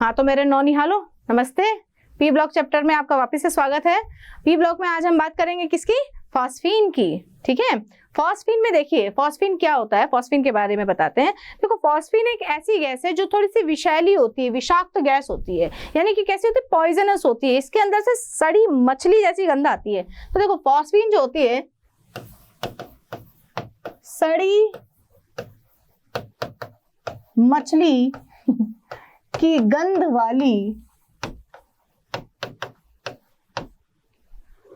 हाँ तो मेरे नौनिहालो नमस्ते। पी ब्लॉक चैप्टर में आपका वापस से स्वागत है। पी ब्लॉक में आज हम बात करेंगे किसकी? फॉस्फीन की। ठीक है, फॉस्फीन में देखिए फॉस्फीन क्या होता है, फॉस्फीन के बारे में बताते हैं। देखो फॉस्फीन एक ऐसी गैस है जो थोड़ी सी विषैली होती है, विषाक्त गैस होती है, यानी कि कैसी होती है? पॉइजनस होती है। इसके अंदर से सड़ी मछली जैसी गंध आती है। तो देखो फॉस्फीन जो होती है सड़ी मछली की गंध वाली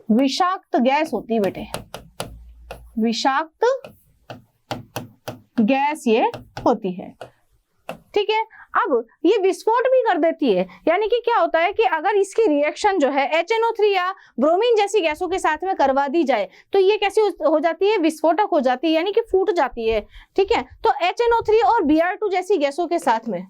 विषाक्त गैस होती है बेटे, विषाक्त गैस ये होती है। ठीक है, अब ये विस्फोट भी कर देती है, यानी कि क्या होता है कि अगर इसकी रिएक्शन जो है HNO3 या ब्रोमीन जैसी गैसों के साथ में करवा दी जाए तो ये कैसी हो जाती है? विस्फोटक हो जाती है, यानी कि फूट जाती है। ठीक है, तो HNO3 और Br2 जैसी गैसों के साथ में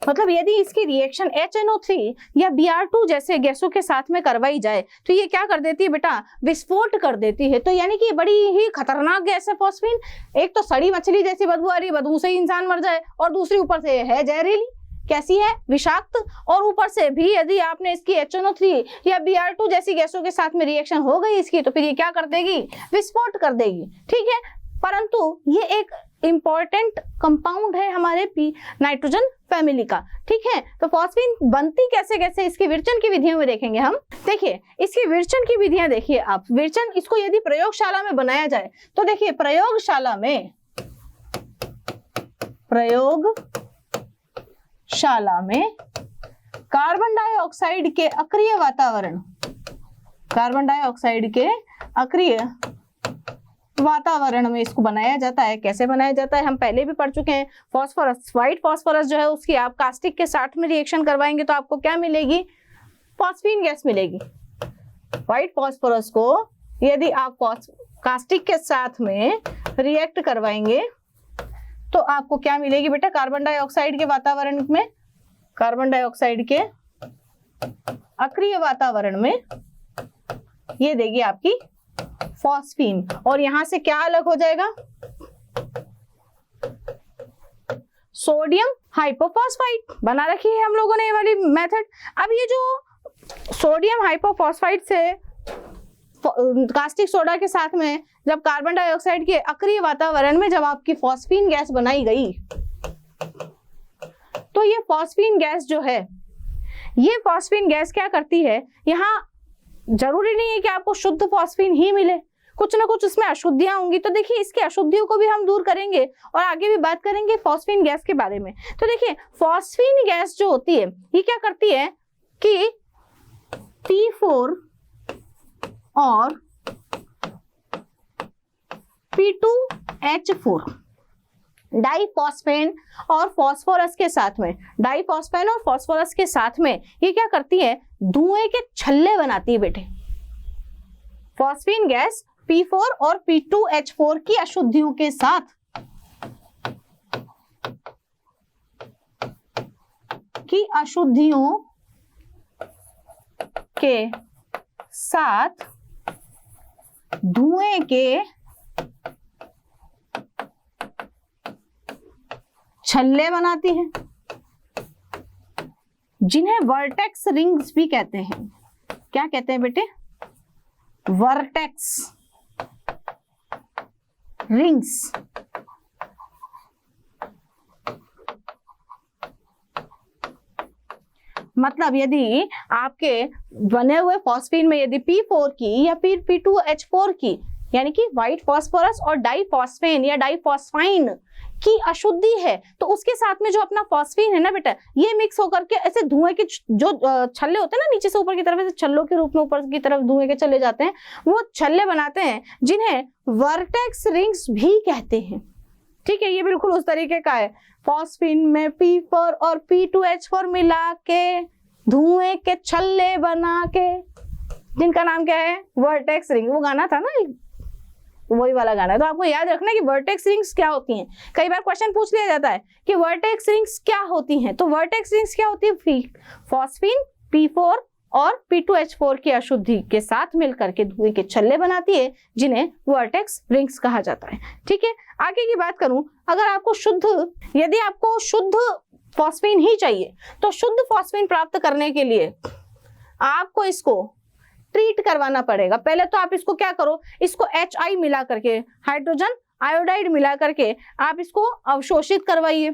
मतलब यदि इसकी रिएक्शन HNO3 या Br2 जैसे गैसों के साथ में करवाई जाए तो ये क्या कर देती है बेटा? विस्फोट कर देती है। तो यानी कि बड़ी ही खतरनाक गैस है फॉस्फीन। एक तो सड़ी मछली जैसी बदबू आ रही, बदबू से ही इंसान मर जाए, और दूसरी ऊपर से है जहरीली, कैसी है? विषाक्त। और ऊपर से भी यदि आपने इसकी HNO3 या Br2 जैसी गैसों के साथ में रिएक्शन हो गई इसकी, तो फिर ये क्या कर देगी? विस्फोट कर देगी। ठीक है, परंतु ये एक इंपॉर्टेंट कंपाउंड है हमारे नाइट्रोजन फैमिली का। ठीक है, तो फॉस्फीन बनती कैसे कैसे इसकी विरचन की विधियों में देखेंगे हम। देखिए इसकी विरचन की विधियां देखिए आप। विरचन इसको यदि प्रयोगशाला में बनाया जाए तो देखिए प्रयोगशाला में कार्बन डाइऑक्साइड के अक्रिय वातावरण में इसको बनाया जाता है। कैसे बनाया जाता है हम पहले भी पढ़ चुके हैं। फॉस्फोरस, व्हाइट फॉस्फोरस जो है उसकी आप कास्टिक के साथ में रिएक्शन करवाएंगे तो आपको क्या मिलेगी? फॉस्फीन गैस मिलेगी। व्हाइट फॉस्फोरस को यदि आप कास्टिक के साथ में रिएक्ट करवाएंगे तो आपको क्या मिलेगी बेटा? कार्बन डाइऑक्साइड के वातावरण में, कार्बन डाइऑक्साइड के अक्रिय वातावरण में ये देगी आपकी फॉस्फीन। और यहां से क्या अलग हो जाएगा? सोडियम हाइपोफॉस्फाइड। बना रखी है हम लोगों ने ये वाली मेथड। अब ये जो सोडियम हाइपोफॉस्फाइड से कास्टिक सोडा के साथ में जब कार्बन डाइऑक्साइड के अक्रिय वातावरण में जब आपकी फॉस्फीन गैस बनाई गई तो ये फॉस्फीन गैस जो है, ये फॉस्फीन गैस क्या करती है? यहां जरूरी नहीं है कि आपको शुद्ध फॉस्फीन ही मिले, कुछ ना कुछ इसमें अशुद्धियां होंगी। तो देखिए इसकी अशुद्धियों को भी हम दूर करेंगे और आगे भी बात करेंगे फॉस्फीन गैस के बारे में। तो देखिए फॉस्फीन गैस जो होती है ये क्या करती है कि P4 और P2H4 डाइफॉस्फेन और फास्फोरस के साथ में, डाइफॉस्फेन और फास्फोरस के साथ में ये क्या करती है? धुएं के छल्ले बनाती है बेटे। फॉस्फीन गैस P4 और P2H4 की अशुद्धियों के साथ धुएं के छल्ले बनाती है, जिन्हें वर्टेक्स रिंग्स भी कहते हैं। क्या कहते हैं बेटे? Vertex rings. मतलब यदि आपके बने हुए फॉस्फीन में यदि P4 की या फिर P2H4 की, यानी कि व्हाइट फॉस्फोरस और डाइफॉस्फेन या डाइफॉस्फाइन की अशुद्धि है, तो उसके साथ में जो अपना फॉस्फीन है ना बेटा, ये मिक्स होकर के ऐसे धुएं के जो छल्ले होते हैं ना, नीचे से ऊपर की तरफ ऐसे छल्लों के रूप में ऊपर की तरफ धुएं के चले जाते हैं, वो छल्ले बनाते हैं जिन्हें वर्टेक्स रिंग्स भी कहते हैं। ठीक है, ये बिल्कुल उस तरीके का है। फॉस्फीन में P4 और P2H4 मिला के धुएं के छल्ले बना के, जिनका नाम क्या है, वर्टेक्स रिंग। वो गाना था ना, वही वाला गाना है। तो आपको याद रखना कि वर्टेक्स रिंग्स क्या होती हैं। कई बार क्वेश्चन पूछ लिया जाता है कि वर्टेक्स रिंग्स क्या होती हैं। तो वर्टेक्स रिंग्स क्या होती है, फॉस्फीन P4 और P2H4 की अशुद्धि के साथ मिलकर के धुएं के छल्ले बनाती है, जिन्हें वर्टेक्स रिंग्स कहा जाता है। ठीक है, आगे की बात करूं, अगर आपको यदि आपको शुद्ध फॉस्फीन ही चाहिए, तो शुद्ध फॉस्फीन प्राप्त करने के लिए आपको इसको ट्रीट करवाना पड़ेगा। पहले तो आप इसको क्या करो, इसको HI मिला करके, हाइड्रोजन आयोडाइड मिला करके आप इसको अवशोषित करवाइए,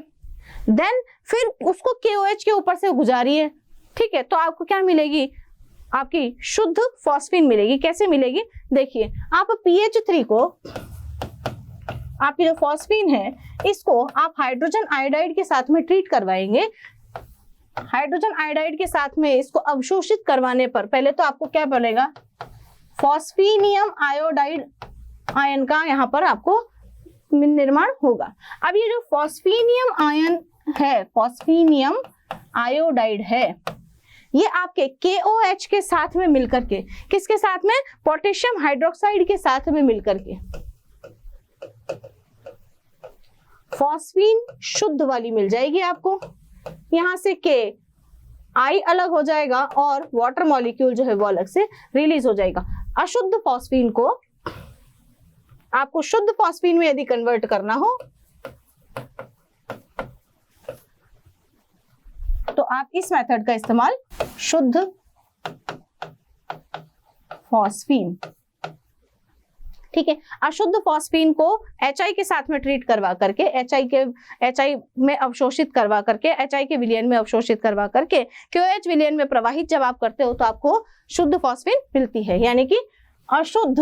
देन फिर उसको KOH के ऊपर से गुजारिए। ठीक है, तो आपको क्या मिलेगी, आपकी शुद्ध फॉस्फीन मिलेगी। कैसे मिलेगी, देखिए, आप PH3 को, आपकी जो फॉस्फीन है, इसको आप हाइड्रोजन आयोडाइड के साथ में ट्रीट करवाएंगे। हाइड्रोजन आयोडाइड के साथ में इसको अवशोषित करवाने पर पहले तो आपको क्या बनेगा, फॉस्फीनियम आयोडाइड आयन का यहाँ पर आपको निर्माण होगा। अब ये जो फॉस्फीनियम आयन है, फॉस्फीनियम आयोडाइड है, ये आपके KOH के साथ में मिलकर के, किसके साथ में, पोटेशियम हाइड्रोक्साइड के साथ में मिलकर के फॉस्फीन शुद्ध वाली मिल जाएगी आपको। यहां से KI अलग हो जाएगा और वाटर मॉलिक्यूल जो है वो अलग से रिलीज हो जाएगा। अशुद्ध फॉस्फीन को आपको शुद्ध फॉस्फीन में यदि कन्वर्ट करना हो तो आप इस मेथड का इस्तेमाल, शुद्ध फॉस्फीन, ठीक है, अशुद्ध फॉस्फीन को HI के साथ में ट्रीट करवा करके, HI में अवशोषित करवा करके, HI के विलयन में अवशोषित करवा करके KOH विलयन में प्रवाहित जब आप करते हो तो आपको शुद्ध फॉस्फीन मिलती है। यानी कि अशुद्ध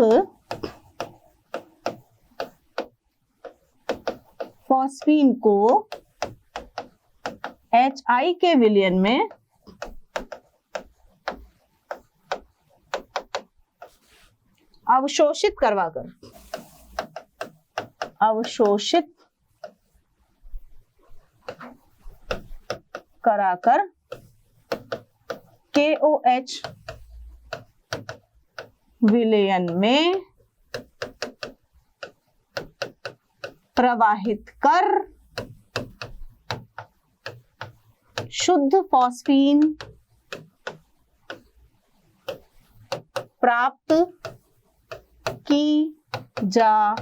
फॉस्फीन को HI के विलयन में अवशोषित कराकर KOH विलयन में प्रवाहित कर शुद्ध फॉस्फीन प्राप्त की जा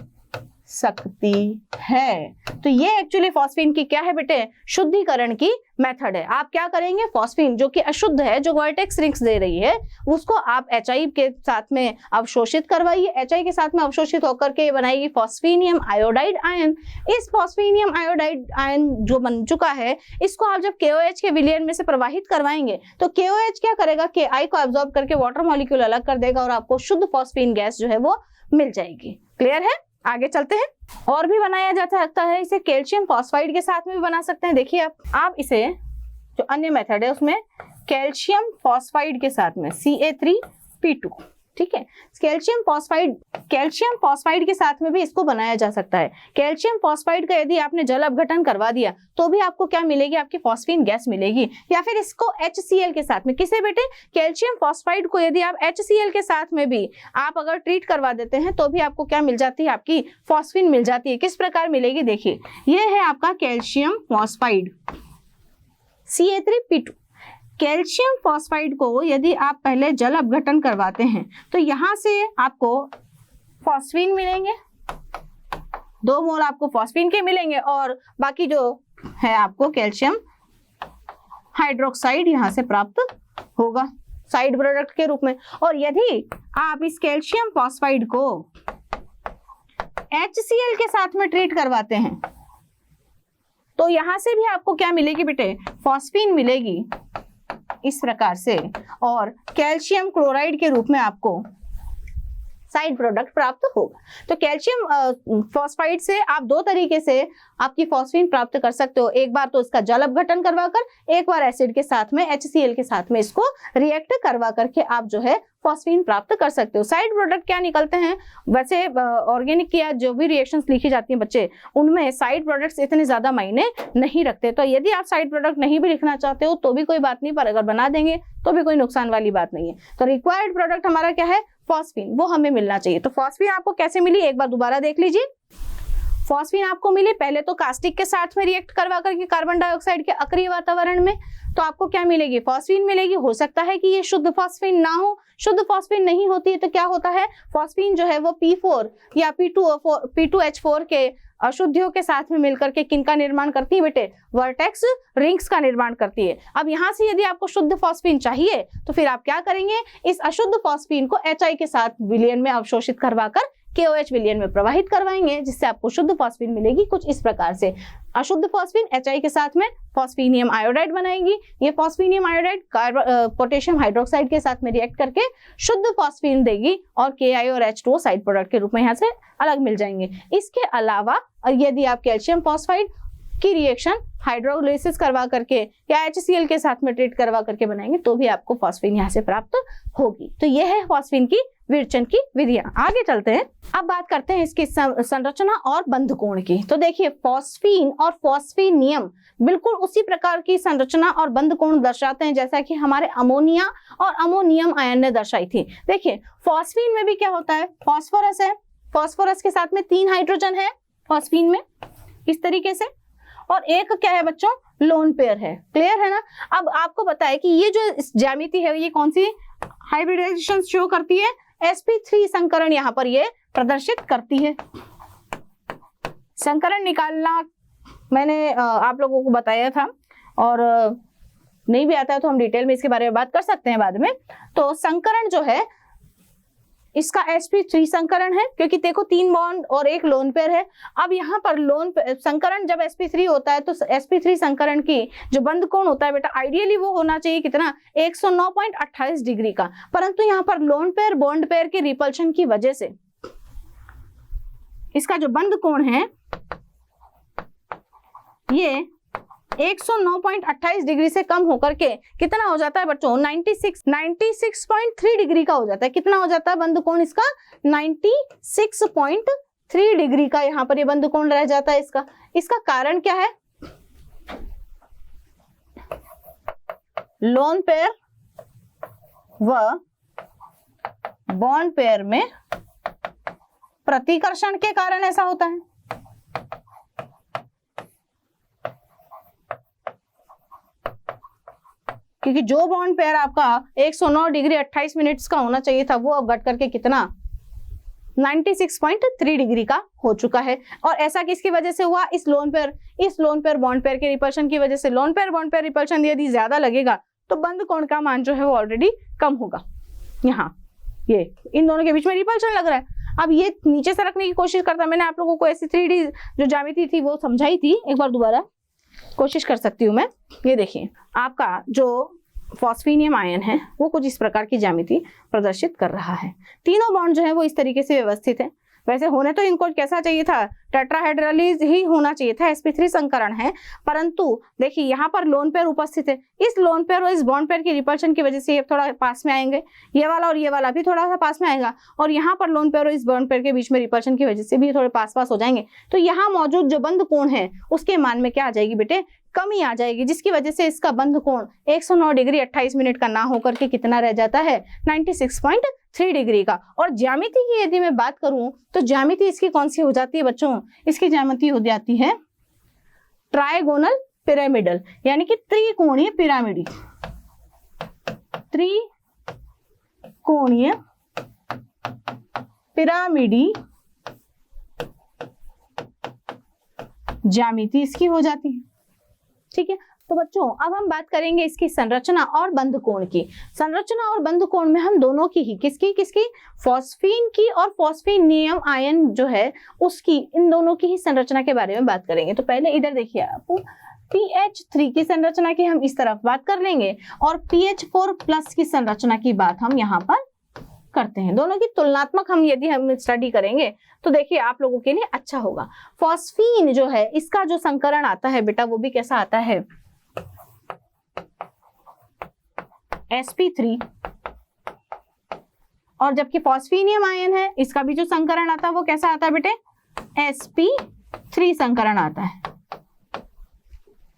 सकती है। तो ये एक्चुअली फॉस्फीन की क्या है बेटे, शुद्धिकरण की मेथड है। आप क्या करेंगे, फॉस्फीन जो कि अशुद्ध है, जो वर्टेक्स रिंग्स दे रही है, उसको आप HI के साथ में अवशोषित करवाइए। HI के साथ में अवशोषित होकर के बनाएगी फॉस्फीनियम आयोडाइड आयन। इस फॉस्फीनियम आयोडाइड आयन जो बन चुका है, इसको आप जब KOH के विलयन में से प्रवाहित करवाएंगे तो KOH क्या करेगा, KI को एब्जॉर्ब करके वाटर मॉलिक्यूल अलग कर देगा और आपको शुद्ध फॉस्फीन गैस जो है वो मिल जाएगी। क्लियर है, आगे चलते हैं। और भी बनाया जा सकता है, इसे कैल्शियम फॉस्फाइड के साथ में भी बना सकते हैं। देखिए आप इसे, जो अन्य मेथड है उसमें कैल्शियम फॉस्फाइड के साथ में Ca3P2, ठीक है, कैल्शियम फॉस्फाइड के साथ में भी इसको बनाया जा सकता है। कैल्शियम फॉस्फाइड का यदि आपने जल अपघटन करवा दिया तो भी आपको क्या मिलेगी, आपकी फॉस्फीन गैस मिलेगी। या फिर इसको HCl के साथ में, किसे बेटे, कैल्शियम फॉस्फाइड को यदि आप HCl के साथ में भी आप अगर ट्रीट करवा देते हैं तो भी आपको क्या मिल जाती है, आपकी फॉस्फीन मिल जाती है। किस प्रकार मिलेगी, देखिए, यह है आपका calcium phosphide Ca3P2। Calcium phosphide को यदि आप पहले जल अपघटन करवाते हैं तो यहां से आपको फॉस्फीन मिलेंगे, 2 मोल आपको फॉस्फीन के मिलेंगे और बाकी जो है आपको कैल्शियम हाइड्रोक्साइड यहां से प्राप्त होगा साइड प्रोडक्ट के रूप में। और यदि आप इस कैल्शियम फॉस्फाइड को HCl के साथ में ट्रीट करवाते हैं तो यहां से भी आपको क्या मिलेगी बेटे, फॉस्फीन मिलेगी इस प्रकार से, और कैल्शियम क्लोराइड के रूप में आपको साइड प्रोडक्ट प्राप्त होगा। तो कैल्शियम फॉस्फाइड से आप दो तरीके से आपकी फॉस्फीन प्राप्त कर सकते हो, एक बार तो इसका जल अपघटन करवाकर, एक बार एसिड के साथ में HCl के साथ में इसको रिएक्ट करवा करके आप जो है फॉस्फीन प्राप्त कर सकते हो। साइड प्रोडक्ट क्या निकलते हैं, वैसे ऑर्गेनिक की जो भी रिएक्शंस लिखी जाती हैं बच्चे, उनमें साइड प्रोडक्ट्स इतने ज्यादा मायने नहीं रखते। तो यदि आप साइड प्रोडक्ट नहीं भी लिखना चाहते हो तो भी कोई बात नहीं, पर अगर बना देंगे तो भी कोई नुकसान वाली बात नहीं है। तो रिक्वायर्ड प्रोडक्ट हमारा क्या है, फॉस्फीन, वो हमें मिलना चाहिए। तो फॉस्फीन आपको कैसे मिली, एक बार दोबारा देख लीजिए। फॉस्फीन आपको मिली पहले तो कास्टिक के साथ में रिएक्ट करवा करके कार्बन डाइऑक्साइड के अक्रिय वातावरण में, तो आपको क्या मिलेगी, फॉस्फीन मिलेगी। हो सकता है कि ये शुद्ध फॉस्फीन ना हो, शुद्ध फॉस्फीन नहीं होती है तो क्या होता है, फॉस्फीन जो है वो P4 या P2H4 के अशुद्धियों के साथ में मिलकर के किनका निर्माण करती है बेटे, वर्टेक्स रिंग्स का निर्माण करती है। अब यहाँ से यदि आपको शुद्ध फॉस्फीन चाहिए तो फिर आप क्या करेंगे, इस अशुद्ध फॉस्फीन को HI के साथ विलयन में अवशोषित करवाकर KOH विलयन में प्रवाहित करवाएंगे, जिससे आपको शुद्ध फॉस्फीन मिलेगी कुछ इस प्रकार से। अशुद्ध फॉस्फीन HI के साथ में फॉस्फीनियम आयोडाइड बनाएगी, ये फॉस्फीनियम आयोडाइड पोटेशियम हाइड्रोक्साइड के साथ में रिएक्ट करके शुद्ध फॉस्फीन देगी और KI और H2O साइड प्रोडक्ट के रूप में यहाँ से अलग मिल जाएंगे। इसके अलावा यदि आप कैल्शियम फॉस्फाइड की रिएक्शन हाइड्रोलाइसिस करवा करके या HCl के साथ में ट्रीट करवा करके बनाएंगे तो भी आपको फॉस्फीन यहाँ से प्राप्त होगी। तो यह है फॉस्फीन की विरचन की विधियां। आगे चलते हैं, अब बात करते हैं इसकी संरचना और बंध कोण की। तो देखिए फॉस्फीन और फॉस्फीनियम बिल्कुल उसी प्रकार की संरचना और बंध कोण दर्शाते हैं जैसा कि हमारे अमोनिया और अमोनियम आयन ने दर्शाई थी। देखिए फॉस्फीन में भी क्या होता है, फॉस्फोरस है, फॉस्फोरस के साथ में 3 हाइड्रोजन है फॉस्फीन में इस तरीके से, और एक क्या है बच्चों, लोन पेयर है। क्लियर है ना। अब आपको पता है कि ये जो ज्यामिति है ये कौन सी हाइब्रिडाइजेशन शो करती है, sp3 संकरण यहाँ पर ये प्रदर्शित करती है। संकरण निकालना मैंने आप लोगों को बताया था, और नहीं भी आता है तो हम डिटेल में इसके बारे में बात कर सकते हैं बाद में। तो संकरण जो है इसका sp3 संकरण है, क्योंकि देखो 3 बॉन्ड और एक लोन पेयर है। अब यहाँ पर संकरण जब sp3 होता है तो sp3 संकरण की जो बंध कोण होता है बेटा, आइडियली वो होना चाहिए कितना, 109.28 डिग्री का, परंतु यहाँ पर लोन पेयर बॉन्ड पेयर के रिपल्शन की वजह से इसका जो बंध कोण है ये 109.28 डिग्री से कम होकर के कितना हो जाता है बच्चों, 96.3 डिग्री का हो जाता है। कितना हो जाता है बंध कोण इसका, 96.3 डिग्री का यहाँ पर ये बंध कोण रह जाता है। इसका कारण क्या है, लोन पेयर व बॉन्ड पेयर में प्रतिकर्षण के कारण ऐसा होता है। क्योंकि जो बॉन्ड पेयर आपका 109 डिग्री 28 मिनट्स का होना चाहिए था वो अब घट करके कितना 96.3 डिग्री का हो चुका है। और ऐसा किसकी वजह से हुआ, इस लोन पेयर बॉन्ड पेयर के रिपल्शन की वजह से। Lone pair bond pair repulsion यदि ज्यादा लगेगा तो बंध कोण का मान जो है वो ऑलरेडी कम होगा। यहाँ ये इन दोनों के बीच में रिपल्शन लग रहा है। अब ये नीचे से रखने की कोशिश करता, मैंने आप लोगों को ऐसी 3D जो ज्यामिति थी वो समझाई थी, एक बार दोबारा कोशिश कर सकती हूँ मैं। ये देखिए आपका जो फॉस्फीनियम आयन है वो कुछ इस प्रकार की ज्यामिति प्रदर्शित कर रहा है। तीनों बॉन्ड जो है वो इस तरीके से व्यवस्थित है। वैसे होने तो इनको कैसा चाहिए था, टेट्राहेड्रली ही होना चाहिए था, sp3 संकरण है, परंतु देखिए यहाँ पर लोन पेयर उपस्थित है। इस लोन पेयर और इस बॉन्ड पेयर की रिपल्शन की वजह से ये थोड़ा पास में आएंगे, ये वाला और ये वाला भी थोड़ा सा पास में आएगा, और यहाँ पर लोन पेयर और इस बॉन्ड पेयर के बीच में रिपल्शन की वजह से भी थोड़े पास हो जाएंगे। तो यहाँ मौजूद जो बंध कोण है उसके मान में क्या आ जाएगी बेटे, कमी आ जाएगी, जिसकी वजह से इसका बंध कोण 109 डिग्री 28 मिनट का ना होकर के कितना रह जाता है, 96.3 डिग्री का। और ज्यामिति की यदि मैं बात करूं तो ज्यामिति इसकी कौन सी हो जाती है बच्चों, इसकी ज्यामिति हो जाती है ट्राइगोनल पिरामिडल, यानी कि त्रिकोणीय पिरामिडी, त्रिकोणीय पिरामिडी ज्यामिति इसकी हो जाती है। ठीक है, तो बच्चों अब हम बात करेंगे इसकी संरचना और बंध कोण की। संरचना और बंध कोण में हम दोनों की ही किसकी फॉस्फीन की और फॉस्फीनियम आयन जो है उसकी, इन दोनों की ही संरचना के बारे में बात करेंगे। तो पहले इधर देखिए आप PH3 की संरचना की हम इस तरफ बात कर लेंगे और PH4+ की संरचना की बात हम यहाँ पर करते हैं। दोनों की तुलनात्मक यदि हम स्टडी करेंगे तो देखिए आप लोगों के लिए अच्छा होगा। फॉस्फीन जो है इसका जो संकरण आता है बेटा वो भी कैसा आता है, sp3, और जबकि फॉस्फीनियम आयन है इसका भी जो संकरण आता है वो कैसा आता है बेटे, sp3 संकरण आता है।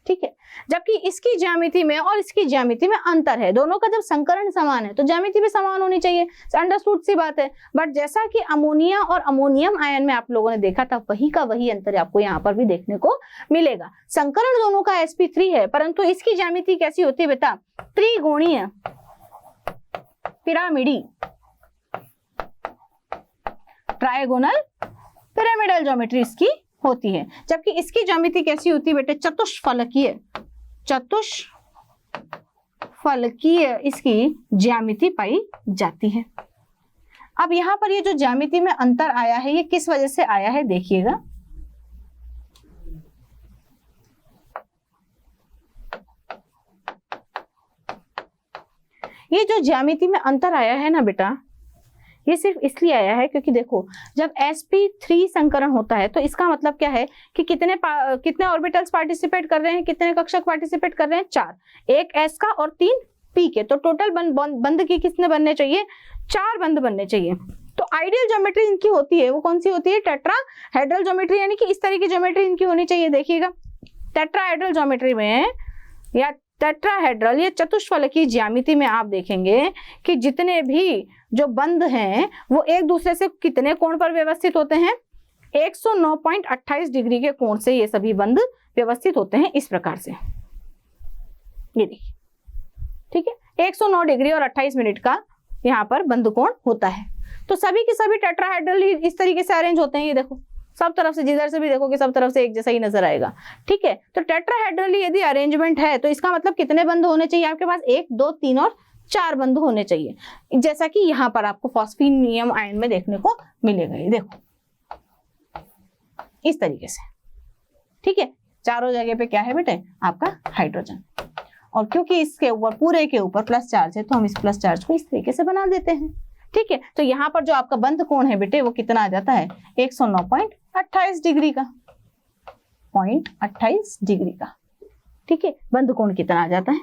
ठीक है, जबकि इसकी ज्यामिति में और इसकी ज्यामिति में अंतर है। दोनों का जब संकरण समान है तो ज्यामिति भी समान होनी चाहिए, अंडरस्टूड सी बात है। बट जैसा कि अमोनिया और अमोनियम आयन में आप लोगों ने देखा था वही का वही अंतर आपको यहाँ पर भी देखने को मिलेगा। संकरण दोनों का sp3 है परंतु इसकी ज्यामिति कैसी होती है बेटा, त्रिकोणीय पिरामिडी, ट्रायगोनल पिरामिडल ज्योमेट्री इसकी होती है। जबकि इसकी ज्यामिति कैसी होती है बेटे, चतुष्फलकीय, चतुष्फलकीय इसकी ज्यामिति पाई जाती है। अब यहां पर ये जो ज्यामिति में अंतर आया है ये किस वजह से आया है देखिएगा। ये जो ज्यामिति में अंतर आया है ना बेटा ये सिर्फ इसलिए आया है क्योंकि देखो जब sp3 संकरण होता है तो इसका मतलब क्या है कि कितने ऑर्बिटल्स पार्टिसिपेट कर रहे हैं, कितने कक्षक पार्टिसिपेट कर रहे हैं, 4, एक s का और 3 p के। तो टोटल बंध की कितने बनने चाहिए, 4 बंध बनने चाहिए। तो आइडियल ज्योमेट्री इनकी होती है वो कौन सी होती है, टेट्राहेड्रल ज्योमेट्री, यानी कि इस तरह की ज्योमेट्री इनकी होनी चाहिए। देखिएगा टेट्राहेड्रल ज्योमेट्री में या टेट्राहेड्रल या चतुष्फलकीय ज्यामिति में आप देखेंगे कि जितने भी जो बंध हैं वो एक दूसरे से कितने कोण पर व्यवस्थित होते हैं, 109.28 डिग्री के कोण से ये सभी बंध व्यवस्थित होते हैं इस प्रकार से। ये देखिए, ठीक है, 109 डिग्री और 28 मिनट का यहाँ पर बंध कोण होता है। तो सभी के सभी टेट्राहेड्रल इस तरीके से अरेंज होते हैं। ये देखो सब तरफ से, जिधर से भी देखोगे सब तरफ से एक जैसा ही नजर आएगा। ठीक है, तो टेट्राहेड्रली यदि अरेंजमेंट है तो इसका मतलब कितने बंध होने चाहिए आपके पास, 1, 2, 3 और 4 बंध होने चाहिए, जैसा कि यहाँ पर आपको फॉस्फीनियम आयन में देखने को मिलेगा। ये देखो इस तरीके से। ठीक है, चारों जगह पे क्या है बेटे, आपका हाइड्रोजन, और क्योंकि इसके ऊपर पूरे के ऊपर प्लस चार्ज है तो हम इस प्लस चार्ज को इस तरीके से बना देते हैं। ठीक है, तो यहाँ पर जो आपका बंध कोण है बेटे वो कितना आ जाता है, 109.28 डिग्री का, 0.28 डिग्री का। ठीक है, बंध कोण कितना आ जाता है,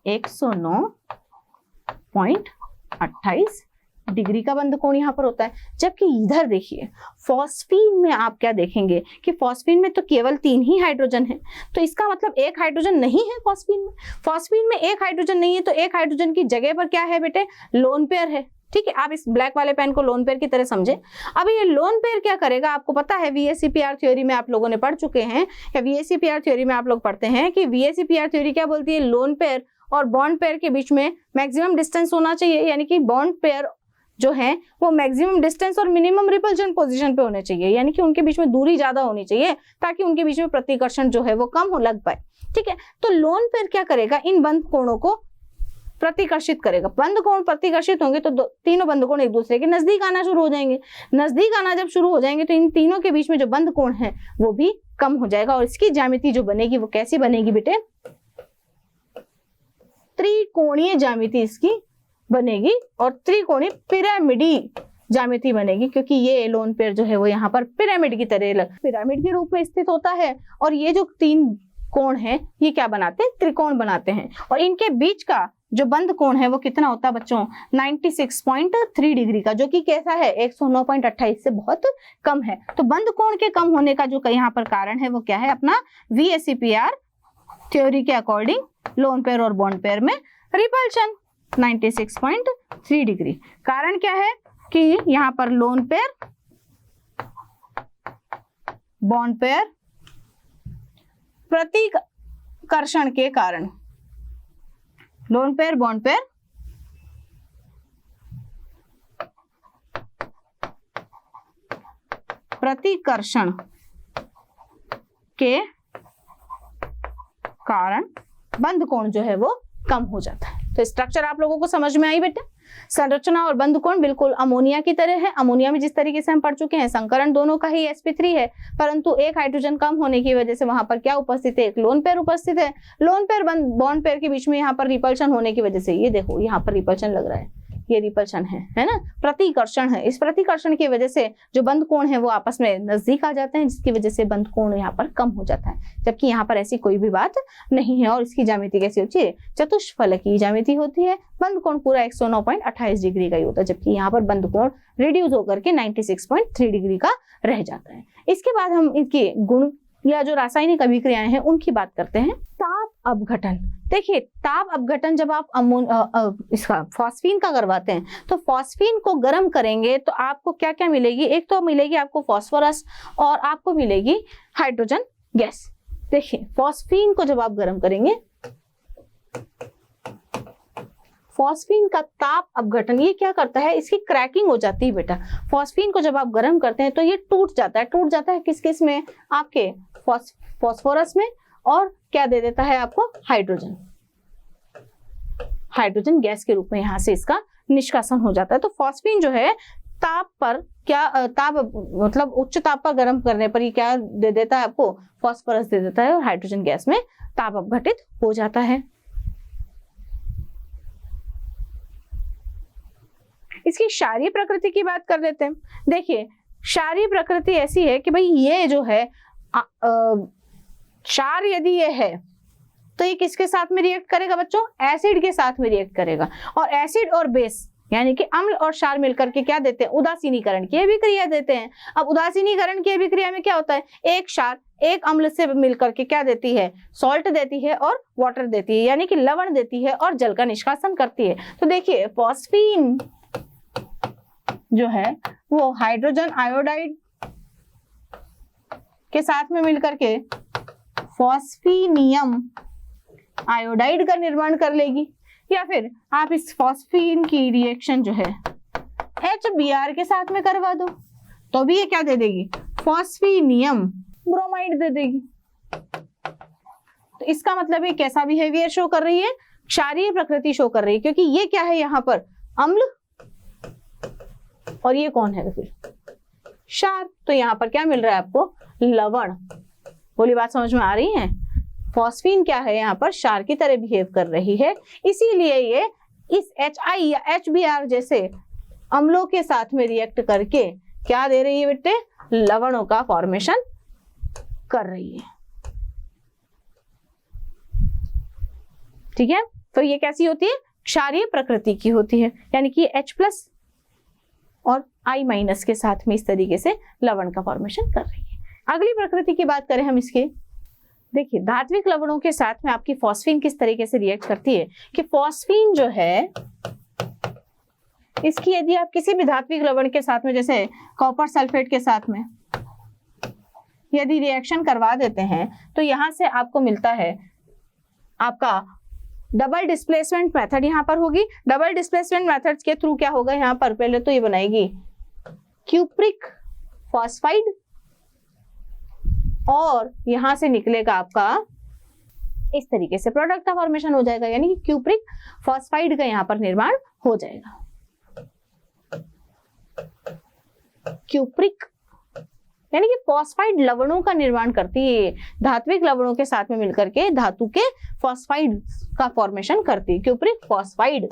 109.28 डिग्री का बंध कोण यहाँ पर होता है। जबकि इधर देखिए फॉस्फीन में आप क्या देखेंगे कि फॉस्फीन में तो केवल 3 ही हाइड्रोजन है, तो इसका मतलब एक हाइड्रोजन नहीं है फॉस्फीन में। फॉस्फीन में एक हाइड्रोजन नहीं है तो एक हाइड्रोजन की जगह पर क्या है बेटे, लोन पेयर है। ठीक है, आप इस ब्लैक वाले पेन को लोन पेयर की तरह समझे। अब ये लोन पेयर क्या करेगा, आपको पता है VSEPR थ्योरी में आप लोगों ने पढ़ चुके हैं, या VSEPR थ्योरी में आप लोग पढ़ते हैं कि VSEPR थ्योरी क्या बोलती है, लोन पेयर और बॉन्ड पेयर के बीच में मैक्सिमम डिस्टेंस होना चाहिए, यानी कि बॉन्ड पेयर जो है वो मैक्सिमम डिस्टेंस और मिनिमम रिपल्शन पोजीशन पे होने चाहिए, यानी कि उनके बीच में दूरी ज्यादा होनी चाहिए ताकि उनके बीच में प्रतिकर्षण जो है वो कम हो लग पाए। ठीक है, तो लोन पेयर क्या करेगा, इन बंध कोणों को प्रतिकर्षित करेगा। बंध कोण प्रतिकर्षित होंगे तो तीनों बंध कोण एक दूसरे के नजदीक आना शुरू हो जाएंगे। नजदीक आना जब शुरू हो जाएंगे तो इन तीनों के बीच में जो बंध कोण है वो भी कम हो जाएगा, और इसकी ज्यामिति जो बनेगी वो कैसी बनेगी बेटे, त्रिकोणीय ज्यामिति इसकी बनेगी, और त्रिकोणीय पिरामिडी ज्यामिति बनेगी, क्योंकि ये लोन पेयर जो है वो यहाँ पर पिरामिड की तरह पिरामिड के रूप में स्थित होता है, और ये जो 3 कोण है ये क्या बनाते हैं, त्रिकोण बनाते हैं। और इनके बीच का जो बंध कोण है वो कितना होता है बच्चों, 96.3 डिग्री का, जो कि कैसा है, 109.28 से बहुत कम है। तो बंध कोण के कम होने का जो यहाँ पर कारण है वो क्या है, अपना VSEPR थ्योरी के अकॉर्डिंग लोन पेयर और बॉन्ड पेयर में रिपल्शन 96.3 डिग्री। कारण क्या है कि यहाँ पर लोन पेयर बॉन्ड पेयर प्रतिकर्षण के कारण, लोन पेयर बॉन्ड पेयर प्रतिकर्षण के कारण बंध कोण जो है वो कम हो जाता है। तो तो स्ट्रक्चर आप लोगों को समझ में आई बेटा। संरचना और बंध कोण बिल्कुल अमोनिया की तरह है। अमोनिया में जिस तरीके से हम पढ़ चुके हैं संकरण दोनों का ही sp3 है, परंतु एक हाइड्रोजन कम होने की वजह से वहां पर क्या उपस्थित है, एक लोन पेयर उपस्थित है। लोन पेयर बॉन्ड पेयर के बीच में यहाँ पर रिपल्शन होने की वजह से ये देखो यहाँ पर रिपल्शन लग रहा है, ये रिपल्शन है ना, प्रतिकर्षण है। इस प्रतिकर्षण की वजह से जो बंध कोण है वो आपस में नजदीक आ जाते हैं, जिसकी वजह से बंध कोण यहाँ पर कम हो जाता है, जबकि यहाँ पर ऐसी कोई भी बात नहीं है। और इसकी ज्यामिति कैसी होती है, चतुष्फलकीय ज्यामिति होती है। बंध कोण पूरा 109.28 डिग्री का ही होता है, जबकि यहाँ पर बंध कोण रिड्यूस होकर के 96.3 डिग्री का रह जाता है। इसके बाद हम इनके गुण या जो रासायनिक अभिक्रियाएं हैं उनकी बात करते हैं। ताप अपघटन, देखिए ताप अपघटन जब आप इसका फॉस्फीन का करवाते हैं तो फॉस्फीन को गर्म करेंगे तो आपको क्या क्या मिलेगी, एक तो मिलेगी आपको फॉस्फोरस और आपको मिलेगी हाइड्रोजन गैस। देखिए फॉस्फीन को जब आप गर्म करेंगे, फॉस्फीन का ताप अपघटन ये क्या करता है, इसकी क्रैकिंग हो जाती है बेटा। फॉस्फीन को जब आप गर्म करते हैं तो ये टूट जाता है किस किस में, आपके फॉस्फोरस में, और क्या दे देता है आपको, हाइड्रोजन गैस के रूप में यहाँ से इसका निष्कासन हो जाता है। तो फॉस्फीन जो है ताप पर क्या ताप मतलब उच्च ताप पर गर्म करने पर ये क्या दे देता है आपको, फॉस्फोरस दे देता है और हाइड्रोजन गैस में ताप अपघटित हो जाता है। इसकी क्षारीय प्रकृति की बात कर लेते हैं। देखिए क्षारीय प्रकृति ऐसी है कि भाई ये जो है क्षार यदि ये है तो ये किसके साथ में रिएक्ट करेगा बच्चों, एसिड के साथ में रिएक्ट करेगा। और एसिड और बेस यानी कि अम्ल और क्षार मिलकर के क्या देते हैं, उदासीनीकरण की अभिक्रिया देते हैं। अब उदासीनीकरण की अभिक्रिया में क्या होता है, एक क्षार एक अम्ल से मिलकर के क्या देती है, सॉल्ट देती है और वाटर देती है, यानी कि लवण देती है और जल का निष्कासन करती है। तो देखिए फॉस्फीन जो है वो हाइड्रोजन आयोडाइड के साथ में मिलकर के फॉस्फीनियम आयोडाइड का निर्माण कर लेगी, या फिर आप इस फॉस्फीन की रिएक्शन जो है HBr के साथ में करवा दो तो भी ये क्या दे देगी, फॉस्फीनियम ब्रोमाइड दे देगी। तो इसका मतलब ये कैसा बिहेवियर शो कर रही है, क्षारीय प्रकृति शो कर रही है, क्योंकि ये क्या है यहाँ पर अम्ल और ये कौन है फिर क्षार। तो यहाँ पर क्या मिल रहा है आपको, लवण। बोली बात समझ में आ रही है। फॉस्फीन क्या है यहाँ पर क्षार की तरह बिहेव कर रही है, इसीलिए ये इस HI या HBr जैसे अम्लों के साथ में रिएक्ट करके क्या दे रही है बेटे, लवणों का फॉर्मेशन कर रही है। ठीक है, तो ये कैसी होती है, क्षारीय प्रकृति की होती है, यानी कि H+ और I- के साथ में इस तरीके से लवण का फॉर्मेशन कर रही है। अगली प्रकृति की बात करें हम इसकी, देखिए धात्विक लवणों के साथ में आपकी फॉस्फीन किस तरीके से रिएक्ट करती है कि फॉस्फीन जो है इसकी यदि आप किसी भी धात्विक लवण के साथ में जैसे कॉपर सल्फेट के साथ में यदि रिएक्शन करवा देते हैं तो यहां से आपको मिलता है आपका डबल डिस्प्लेसमेंट मेथड यहाँ पर होगी। डबल डिस्प्लेसमेंट मेथड के थ्रू क्या होगा, यहाँ पर पहले तो ये बनाएगी क्यूप्रिक फॉस्फाइड और यहां से निकलेगा आपका इस तरीके से प्रोडक्ट का फॉर्मेशन हो जाएगा, यानी कि क्यूप्रिक फॉस्फाइड का यहाँ पर निर्माण हो जाएगा। क्यूप्रिक यानी कि फॉस्फाइड लवणों का निर्माण करती है, धात्विक लवणों के साथ में मिलकर के धातु के फॉस्फाइड का फॉर्मेशन करती है, क्यूप्रिक फॉस्फाइड।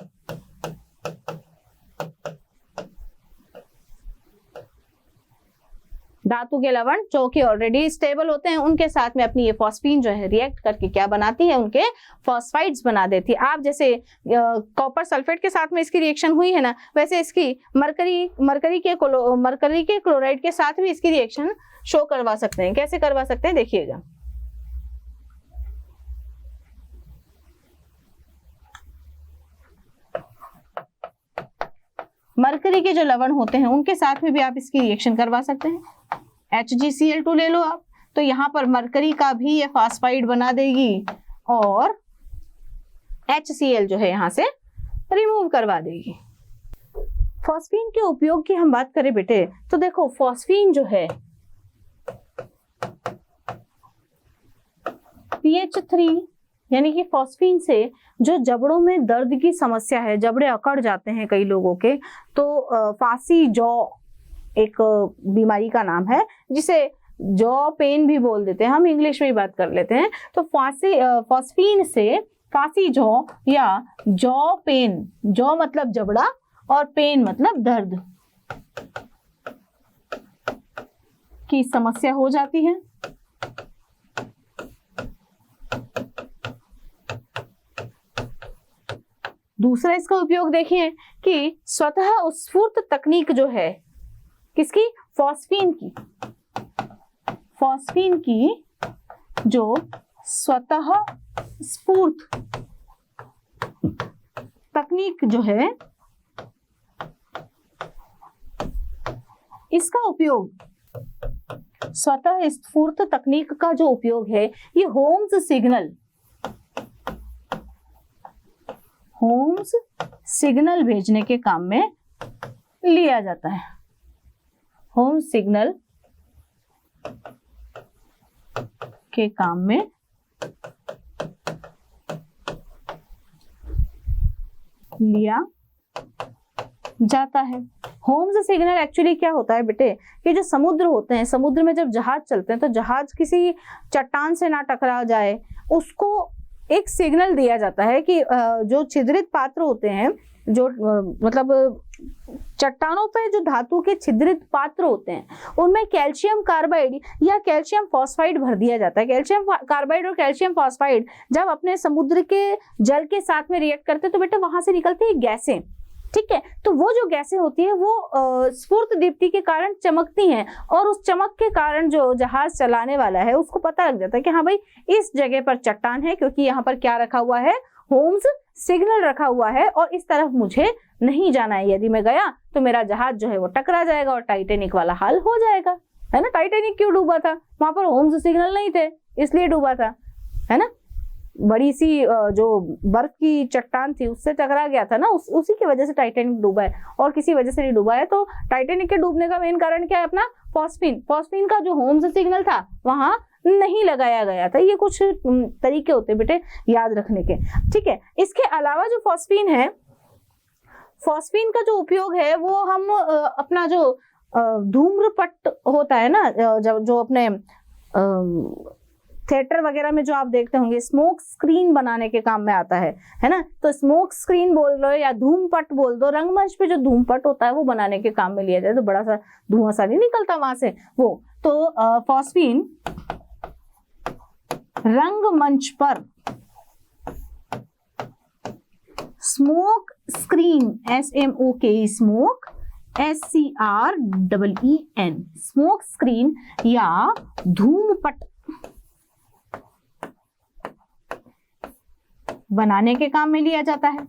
धातु के लवण जो कि ऑलरेडी स्टेबल होते हैं उनके साथ में अपनी ये फॉस्फीन जो है रिएक्ट करके क्या बनाती है, उनके फॉस्फाइड्स बना देती है। आप जैसे कॉपर सल्फेट के साथ में इसकी रिएक्शन हुई है ना, वैसे इसकी मरकरी के क्लोराइड के साथ भी इसकी रिएक्शन शो करवा सकते हैं। कैसे करवा सकते हैं देखिएगा, मरकरी के जो लवण होते हैं उनके साथ में भी आप इसकी रिएक्शन करवा सकते हैं। HgCl2 ले लो आप, तो यहाँ पर मरकरी का भी ये फॉस्फाइड बना देगी और HCl जो है यहाँ से रिमूव करवा देगी। फॉस्फीन के उपयोग की हम बात करें बेटे तो देखो फॉस्फीन जो है PH3 यानी कि फॉस्फीन से जो जबड़ों में दर्द की समस्या है, जबड़े अकड़ जाते हैं कई लोगों के, तो फांसी जॉ एक बीमारी का नाम है जिसे जॉ पेन भी बोल देते हैं, हम इंग्लिश में ही बात कर लेते हैं। तो फॉस्फीन से फांसी जॉ या जॉ पेन, जॉ मतलब जबड़ा और पेन मतलब दर्द की समस्या हो जाती है। दूसरा इसका उपयोग देखिए कि स्वतः उत्स्फूर्त तकनीक जो है किसकी, फॉस्फीन की, फॉस्फीन की जो स्वतः स्फूर्त तकनीक जो है, इसका उपयोग, स्वतः स्फूर्त तकनीक का जो उपयोग है ये होम्स सिग्नल भेजने के काम में लिया जाता है। होम्स सिग्नल के काम में लिया जाता है। होम्स सिग्नल एक्चुअली क्या होता है बेटे, कि जो समुद्र होते हैं, समुद्र में जब जहाज चलते हैं तो जहाज किसी चट्टान से ना टकरा जाए, उसको एक सिग्नल दिया जाता है कि जो छिद्रित पात्र होते हैं, जो मतलब चट्टानों पे जो धातु के छिद्रित पात्र होते हैं, उनमें कैल्शियम कार्बाइड या कैल्शियम फॉस्फाइड भर दिया जाता है। कैल्शियम कार्बाइड और कैल्शियम फॉस्फाइड जब अपने समुद्र के जल के साथ में रिएक्ट करते हैं तो बेटा वहां से निकलती है गैसें, ठीक है। तो वो जो गैसें होती है वो स्फूर्त दीप्ति के कारण चमकती हैं, और उस चमक के कारण जो जहाज चलाने वाला है उसको पता लग जाता है कि हाँ भाई इस जगह पर चट्टान है, क्योंकि यहाँ पर क्या रखा हुआ है, होम्स सिग्नल रखा हुआ है, और इस तरफ मुझे नहीं जाना है। यदि मैं गया तो मेरा जहाज जो है वो टकरा जाएगा और टाइटेनिक वाला हाल हो जाएगा, है ना। टाइटेनिक क्यों डूबा था, वहां पर होम्स सिग्नल नहीं थे इसलिए डूबा था, है ना। बड़ी सी जो बर्फ की चट्टान थी उससे टकरा गया था ना, उसी की वजह से टाइटेनिक डूबा है, और किसी वजह से नहीं डूबा है। तो टाइटेनिक के डूबने का मेन कारण क्या है, अपना फॉस्फीन का जो होम्स सिग्नल था वहां नहीं लगाया गया था। ये कुछ तरीके होते हैं बेटे याद रखने के, ठीक है। इसके अलावा जो फॉस्फीन है, फॉस्फीन का जो उपयोग है वो हम अपना जो धूम्रपट होता है ना, जो अपने थिएटर वगैरह में जो आप देखते होंगे, स्मोक स्क्रीन बनाने के काम में आता है ना। तो स्मोक स्क्रीन बोल लो या धूमपट बोल दो, रंगमंच पे जो धूमपट होता है वो बनाने के काम में लिया जाए, तो बड़ा सा धुआं सा नहीं निकलता वहां से वो। तो फॉस्फीन रंगमंच पर smoke screen, SMOK, smoke SCREEN, smoke screen या धूमपट बनाने के काम में लिया जाता है।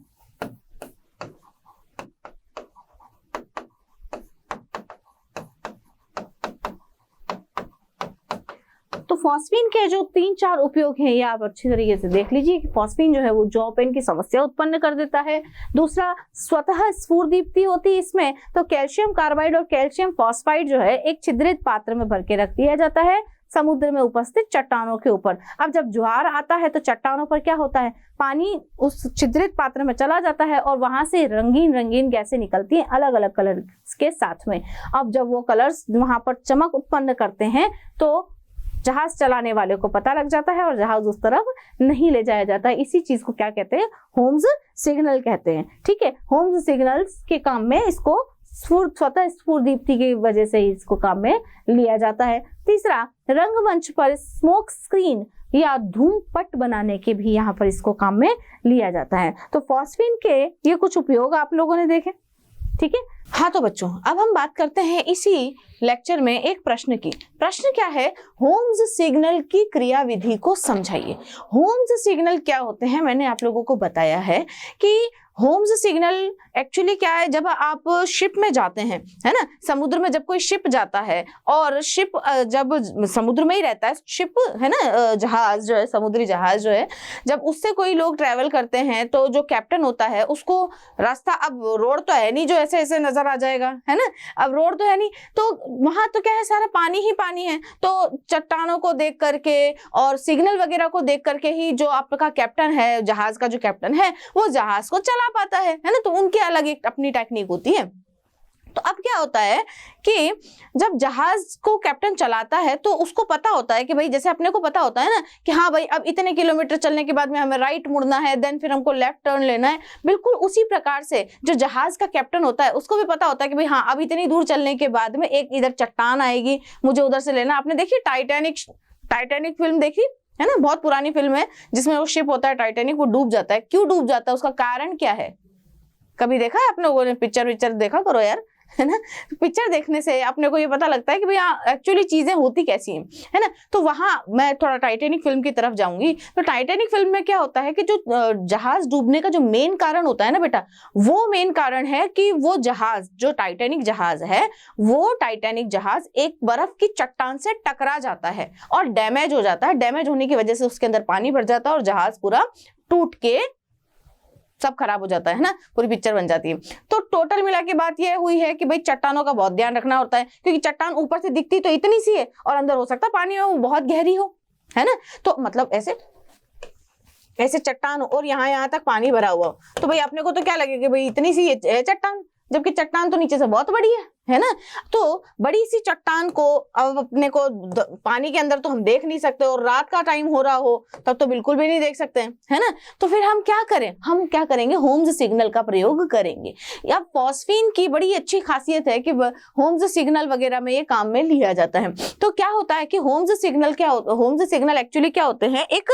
तो फॉस्फीन के जो 3-4 उपयोग हैं ये आप अच्छी तरीके से देख लीजिए कि फॉस्फीन जो है वो जॉ पेन की समस्या उत्पन्न कर देता है। दूसरा, स्वतः स्फूर्त दीप्ति होती है इसमें, तो कैल्शियम कार्बाइड और कैल्शियम फॉस्फाइड जो है एक छिद्रित पात्र में भर के रख दिया जाता है समुद्र में उपस्थित चट्टानों के ऊपर। अब जब ज्वार आता है तो चट्टानों पर क्या होता है, पानी उस छिद्रित पात्र में चला जाता है और वहां से रंगीन रंगीन गैसें निकलती हैं अलग अलग कलर के साथ में। अब जब वो कलर्स वहां पर चमक उत्पन्न करते हैं तो जहाज चलाने वाले को पता लग जाता है और जहाज उस तरफ नहीं ले जाया जाता है। इसी चीज को क्या कहते हैं, होम्स सिग्नल कहते हैं, ठीक है। होम्स सिग्नल्स के काम में इसको स्वतः स्फूर्त दीप्ति की वजह से इसको काम में लिया जाता है। तीसरा, रंगमंच पर स्मोक स्क्रीन या धूमपट बनाने के भी यहाँ पर इसको काम में लिया जाता है। तो फॉस्फीन के ये कुछ उपयोग आप लोगों ने देखे, ठीक है। हाँ तो बच्चों, अब हम बात करते हैं इसी लेक्चर में एक प्रश्न की। प्रश्न क्या है, होम्स सिग्नल की क्रियाविधि को समझाइए। होम्स सिग्नल क्या होते हैं, मैंने आप लोगों को बताया है कि होम्स सिग्नल एक्चुअली क्या है, जब आप शिप में जाते हैं, है ना, समुद्र में जब कोई शिप जाता है और शिप जब समुद्र में ही रहता है शिप, है ना, जहाज जो है, समुद्री जहाज जो है, जब उससे कोई लोग ट्रेवल करते हैं तो जो कैप्टन होता है उसको रास्ता, अब रोड तो है नहीं जो ऐसे ऐसे नजर नजर आ जाएगा, है ना। अब रोड तो है नहीं, तो वहां तो क्या है, सारा पानी ही पानी है। तो चट्टानों को देख करके और सिग्नल वगैरह को देख करके ही जो आपका कैप्टन है, जहाज का जो कैप्टन है, वो जहाज को चला पाता है ना। तो उनकी अलग एक अपनी टेक्निक होती है। तो अब क्या होता है कि जब जहाज को कैप्टन चलाता है तो उसको पता होता है कि भाई, जैसे अपने को पता होता है ना कि हाँ भाई, अब इतने किलोमीटर चलने के बाद में हमें राइट मुड़ना है, देन फिर हमको लेफ्ट टर्न लेना है। बिल्कुल उसी प्रकार से जो जहाज का कैप्टन होता है उसको भी पता होता है कि भाई हाँ, अब इतनी दूर चलने के बाद में एक इधर चट्टान आएगी, मुझे उधर से लेना। आपने देखी टाइटैनिक फिल्म देखी है ना, बहुत पुरानी फिल्म है, जिसमें वो शिप होता है टाइटैनिक, वो डूब जाता है। क्यों डूब जाता है, उसका कारण क्या है? कभी देखा है आप लोगों ने? पिक्चर देखा करो यार, है ना। पिक्चर देखने से अपने को ये पता लगता है कि भाई एक्चुअली चीजें होती कैसी हैं, है ना। तो वहां मैं थोड़ा टाइटैनिक फिल्म की तरफ जाऊंगी। तो टाइटैनिक फिल्म में क्या होता है कि जो जहाज डूबने का जो मेन कारण होता है ना बेटा, वो मेन कारण है कि वो जहाज, जो टाइटैनिक जहाज है, वो टाइटैनिक जहाज एक बर्फ की चट्टान से टकरा जाता है और डैमेज हो जाता है। डैमेज होने की वजह से उसके अंदर पानी भर जाता है और जहाज पूरा टूट के सब खराब हो जाता है ना, पूरी पिक्चर बन जाती है। तो टोटल मिला के बात यह हुई है कि भाई चट्टानों का बहुत ध्यान रखना होता है, क्योंकि चट्टान ऊपर से दिखती तो इतनी सी है और अंदर हो सकता है पानी में वो बहुत गहरी हो, है ना। तो मतलब ऐसे चट्टान और यहाँ तक पानी भरा हुआ हो, तो भाई अपने को तो क्या लगेगा, भाई इतनी सी है चट्टान, जबकि चट्टान तो नीचे से बहुत बड़ी है ना। तो बड़ी सी चट्टान को अब अपने को पानी के अंदर तो हम देख नहीं सकते, और रात का टाइम हो रहा हो तब तो बिल्कुल भी नहीं देख सकते हैं, है ना। तो फिर हम क्या करें, हम क्या करेंगे, होम्स सिग्नल का प्रयोग करेंगे। या फॉस्फीन की बड़ी अच्छी खासियत है कि होम्स सिग्नल वगैरह में ये काम में लिया जाता है। तो क्या होता है कि होम्स सिग्नल एक्चुअली क्या होते हैं, एक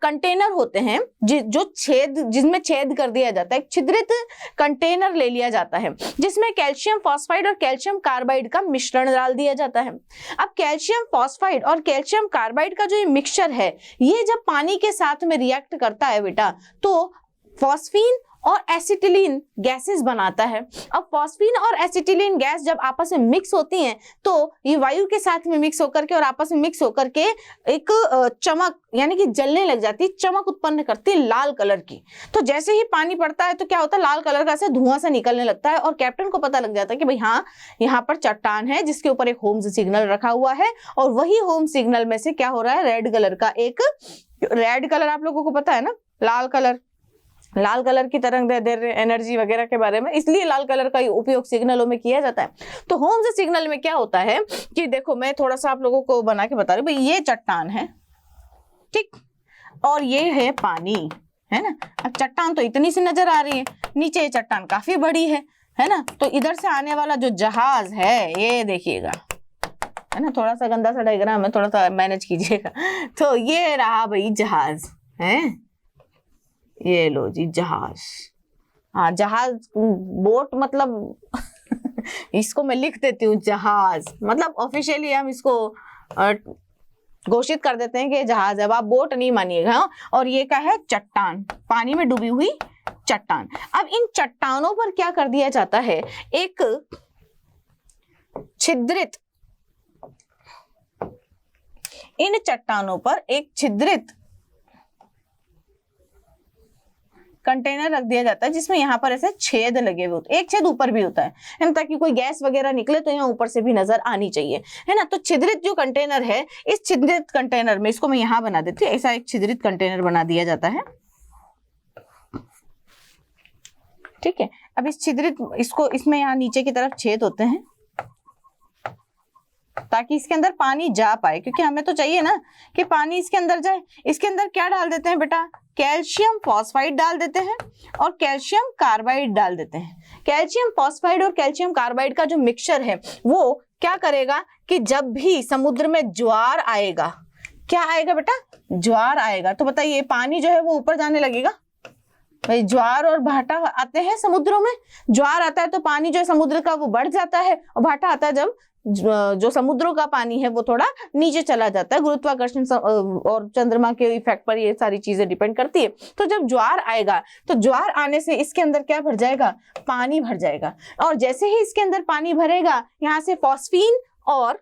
कंटेनर होते हैं जो जिसमें छेद कर दिया जाता है, एक छिद्रित कंटेनर ले लिया जाता है, जिसमें कैल्शियम फॉस्फाइड और कैल्शियम कार्बाइड का मिश्रण डाल दिया जाता है। अब कैल्शियम फॉस्फाइड और कैल्शियम कार्बाइड का जो ये मिक्सचर है, ये जब पानी के साथ में रिएक्ट करता है बेटा, तो फॉस्फीन और एसिटिलीन गैसेस बनाता है। अब फॉस्फीन और एसिटिलीन गैस जब आपस में मिक्स होती हैं, तो ये वायु के साथ में मिक्स होकर के और आपस में मिक्स होकर के एक चमक, यानी कि जलने लग जाती है, चमक उत्पन्न करती है लाल कलर की। तो जैसे ही पानी पड़ता है तो क्या होता है, लाल कलर का ऐसे धुआं सा निकलने लगता है, और कैप्टन को पता लग जाता है कि भाई हाँ, यहाँ पर चट्टान है जिसके ऊपर एक होम्स सिग्नल रखा हुआ है, और वही होम सिग्नल में से क्या हो रहा है, रेड कलर आप लोगों को पता है ना, लाल कलर की तरंग दे रहे एनर्जी वगैरह के बारे में, इसलिए लाल कलर का उपयोग सिग्नलों में किया जाता है। तो होम्स सिग्नल में क्या होता है कि देखो, मैं थोड़ा सा आप लोगों को बना के बता रही हूँ, भाई ये चट्टान है, ठीक, और ये है पानी, है ना। अब चट्टान तो इतनी सी नजर आ रही है, नीचे ये चट्टान काफी बड़ी है ना। तो इधर से आने वाला जो जहाज है, ये देखिएगा, है ना, थोड़ा सा गंदा सा डायग्राम है, थोड़ा सा मैनेज कीजिएगा। तो ये रहा भाई जहाज, है, ये लो जी जहाज। हाँ, जहाज, बोट मतलब इसको मैं लिख देती हूँ जहाज, मतलब ऑफिशियली हम इसको घोषित कर देते हैं कि जहाज है, आप बोट नहीं मानिएगा। और ये क्या है, चट्टान, पानी में डूबी हुई चट्टान। अब इन चट्टानों पर क्या कर दिया जाता है, एक छिद्रित, इन चट्टानों पर एक छिद्रित कंटेनर रख दिया जाता है, जिसमें यहाँ पर ऐसे छेद लगे हुए होते हैं, एक छेद ऊपर भी होता है ना, ताकि कोई गैस वगैरह निकले तो यहाँ ऊपर से भी नजर आनी चाहिए, है ना। तो छिद्रित जो कंटेनर है, इस छिद्रित कंटेनर में, इसको मैं यहाँ बना देती हूँ, ऐसा एक छिद्रित कंटेनर बना दिया जाता है, ठीक है। अब इस छिद्रित, इसमें यहाँ नीचे की तरफ छेद होते हैं ताकि इसके अंदर पानी जा पाए, क्योंकि हमें तो चाहिए ना कि पानी इसके अंदर जाए। इसके अंदर क्या डाल देते हैं बेटा, कैल्शियम फॉस्फाइड डाल देते हैं और कैल्शियम कार्बाइड डाल देते हैं। कैल्शियम फॉस्फाइड और कैल्शियम कार्बाइड का जो मिक्सचर है, वो क्या करेगा कि जब भी समुद्र में ज्वार आएगा, क्या आएगा बेटा, ज्वार आएगा, तो बताइए पानी जो है वो ऊपर जाने लगेगा। भाई ज्वार और भाटा आते हैं समुद्रों में, ज्वार आता है तो पानी जो है समुद्र का वो बढ़ जाता है, और भाटा आता है जब जो समुद्रों का पानी है वो थोड़ा नीचे चला जाता है। गुरुत्वाकर्षण और चंद्रमा के इफेक्ट पर ये सारी चीजें डिपेंड करती है। तो जब ज्वार आएगा तो ज्वार आने से इसके अंदर क्या भर जाएगा, पानी भर जाएगा, और जैसे ही इसके अंदर पानी भरेगा, यहाँ से फॉस्फीन और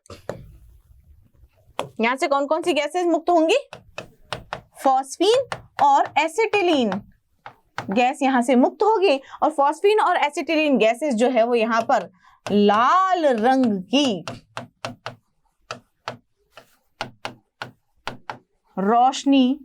यहाँ से कौन कौन सी गैसेस मुक्त होंगी, फॉस्फीन और एसिटिलीन गैस यहाँ से मुक्त होगी और फॉस्फीन और एसिटिलीन गैसेस जो है वो यहाँ पर लाल रंग की रोशनी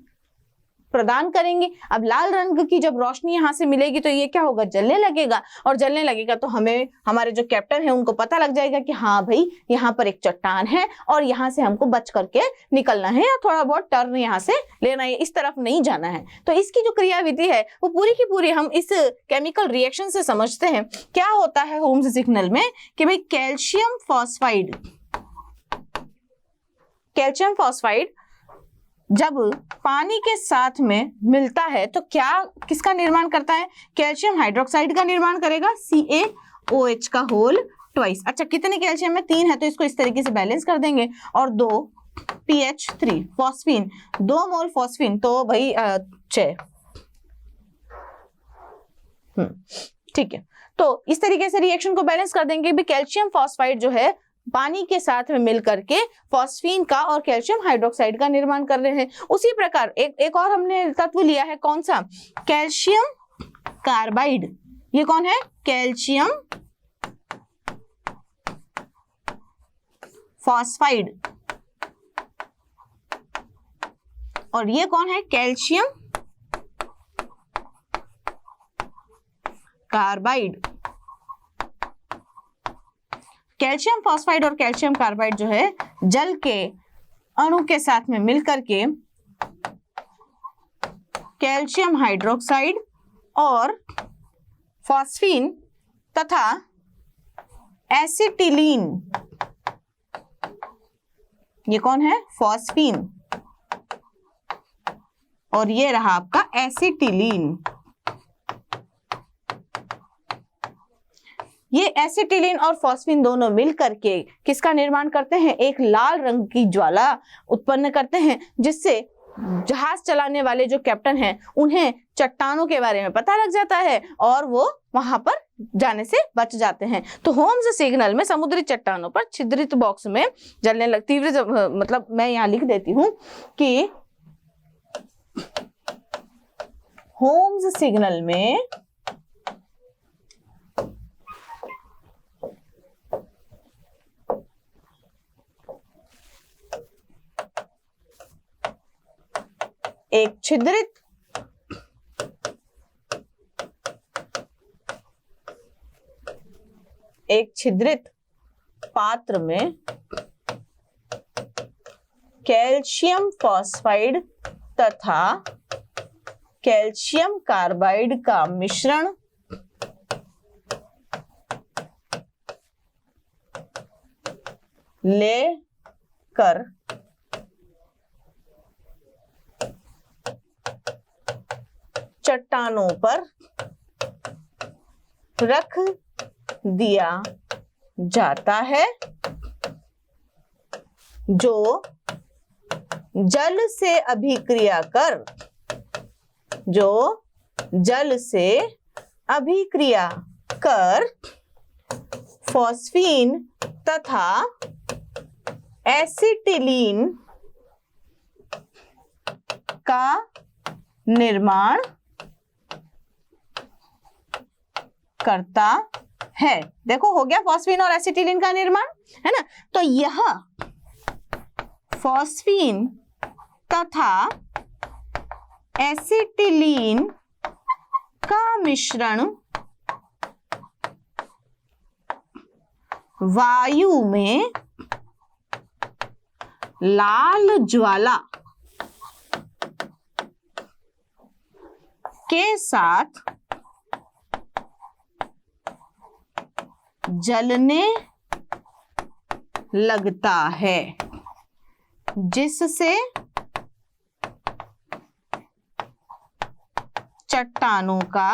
प्रदान करेंगे। अब लाल रंग की जब रोशनी यहाँ से मिलेगी तो ये क्या होगा, जलने लगेगा, और जलने लगेगा तो हमें हमारे जो कैप्टन है उनको पता लग जाएगा कि हाँ भाई यहाँ पर एक चट्टान है और यहाँ से हमको बच करके निकलना है या थोड़ा बहुत टर्न यहाँ से लेना है, इस तरफ नहीं जाना है। तो इसकी जो क्रियाविधि है वो पूरी की पूरी हम इस केमिकल रिएक्शन से समझते हैं। क्या होता है होम्स सिग्नल में कि भाई कैल्शियम फॉस्फाइड जब पानी के साथ में मिलता है तो क्या किसका निर्माण करता है, कैल्शियम हाइड्रोक्साइड का निर्माण करेगा, CaOH का होल ट्वाइस। अच्छा कितने कैल्शियम में, 3 है तो इसको इस तरीके से बैलेंस कर देंगे, और 2 PH3 फॉस्फीन, 2 मोल फॉस्फीन तो भाई 6। ठीक है, तो इस तरीके से रिएक्शन को बैलेंस कर देंगे। भी कैल्शियम फॉस्फाइड जो है पानी के साथ में मिल करके फॉस्फीन का और कैल्शियम हाइड्रोक्साइड का निर्माण कर रहे हैं। उसी प्रकार एक और हमने तत्व लिया है, कौन सा, कैल्शियम कार्बाइड। ये कौन है, कैल्शियम फॉस्फाइड, और ये कौन है, कैल्शियम कार्बाइड। कैल्शियम फॉस्फाइड और कैल्शियम कार्बाइड जो है जल के अणु के साथ में मिलकर के कैल्शियम हाइड्रोक्साइड और फॉस्फीन तथा एसिटिलीन, ये कौन है, फॉस्फीन, और ये रहा आपका एसिटिलीन। ये एसिटिलीन और फॉस्फीन दोनों मिल करके किसका निर्माण करते हैं, एक लाल रंग की ज्वाला उत्पन्न करते हैं, जिससे जहाज चलाने वाले जो कैप्टन हैं उन्हें चट्टानों के बारे में पता लग जाता है और वो वहां पर जाने से बच जाते हैं। तो होम्स सिग्नल में समुद्री चट्टानों पर छिद्रित बॉक्स में जलने लग तीव्र, मतलब मैं यहाँ लिख देती हूं कि होम्स सिग्नल में एक छिद्रित पात्र में कैल्शियम फॉस्फाइड तथा कैल्शियम कार्बाइड का मिश्रण लेकर चट्टानों पर रख दिया जाता है, जो जल से अभिक्रिया कर फॉस्फीन तथा एसिटिलीन का निर्माण करता है। देखो हो गया फॉस्फीन और एसिटिलीन का निर्माण, है ना। तो यह फॉस्फीन तथा एसिटिलीन का मिश्रण वायु में लाल ज्वाला के साथ जलने लगता है, जिससे चट्टानों का